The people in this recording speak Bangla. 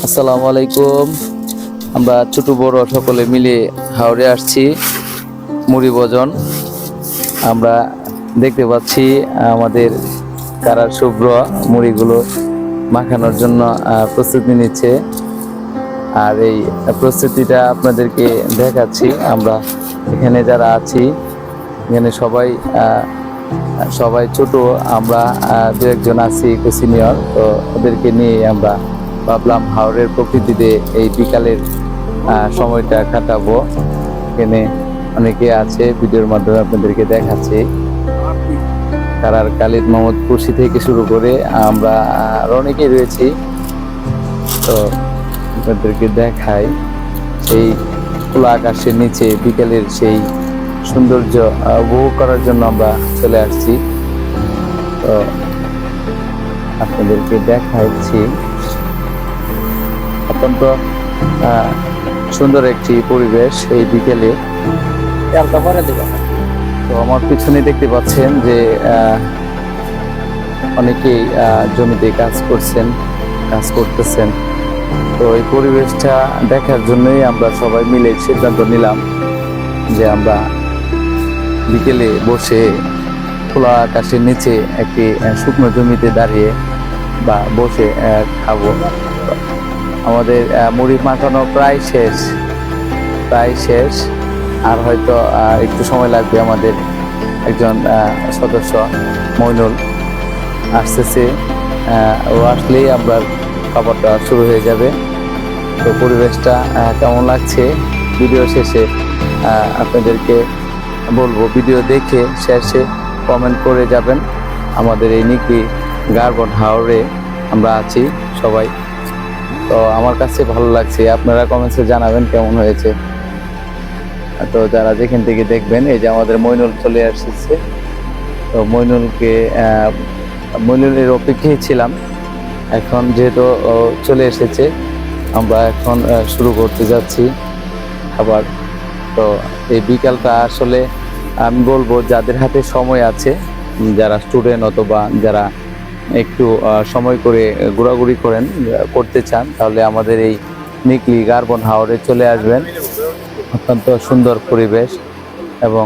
আসসালামু আলাইকুম। আমরা ছোট বড় সকলে মিলে হাওড়ে আসছি মুড়ি ভোজন। আমরা দেখতে পাচ্ছি আমাদের কারার শুভ্র মুড়িগুলো মাখানোর জন্য প্রস্তুতি নিচ্ছে। আর এই প্রস্তুতিটা আপনাদেরকে দেখাচ্ছি। আমরা এখানে যারা আছি এখানে সবাই ছোট, আমরা দু একজন আছি একটু সিনিয়র, তো ওদেরকে নিয়ে আমরা ভাবলাম হাওড়ের প্রকৃতিতে এই বিকালের সময়টা কাটাবো। এখানে অনেকে আছে, ভিডিওর মাধ্যমে আপনাদেরকে দেখাচ্ছি। কারার খালিদ মোহাম্মদ খুরশি থেকে শুরু করে আমরা অনেকেই রয়েছি, তো আপনাদেরকে দেখাই সেই খোলা আকাশের নিচে বিকেলের সেই সৌন্দর্য উপভোগ করার জন্য আমরা চলে আসছি। তো আপনাদেরকে দেখাচ্ছি অত্যন্ত সুন্দর একটি পরিবেশ এই বিকেলে। তো আমার পিছনে দেখতে পাচ্ছেন যে অনেকেই জমিতে কাজ করতেছেন। তো এই পরিবেশটা দেখার জন্যই আমরা সবাই মিলে সিদ্ধান্ত নিলাম যে আমরা বিকেলে বসে খোলা আকাশের নিচে একটি শুকনো জমিতে দাঁড়িয়ে বা বসে খাবো। আমাদের মুড়ি মাখানো প্রায় শেষ, আর হয়তো একটু সময় লাগবে। আমাদের একজন সদস্য মইনুল আসতেছে, ও আসলেই আমরা খাবারটা শুরু হয়ে যাবে। তো পরিবেশটা কেমন লাগছে ভিডিও শেষে আপনাদেরকে বলবো। ভিডিও দেখে শেষে কমেন্ট করে যাবেন। আমাদের এই নিকলি গার্বন হাওড়ে আমরা আছি সবাই। তো আমার কাছে ভালো লাগছে, আপনারা কমেন্টসে জানাবেন কেমন হয়েছে। তো যারা যেখান থেকে দেখবেন, এই যে আমাদের মইনুল চলে আসছে। তো মইনুলের অপেক্ষায় ছিলাম। এখন যেহেতু চলে এসেছে, আমরা এখন শুরু করতে যাচ্ছি খাবার। তো এই বিকালটা আসলে আমি বলবো যাদের হাতে সময় আছে, যারা স্টুডেন্ট অথবা যারা একটু সময় করে ঘোরাঘুরি করতে চান, তাহলে আমাদের এই নিকলি গার্বন হাওরে চলে আসবেন। অত্যন্ত সুন্দর পরিবেশ এবং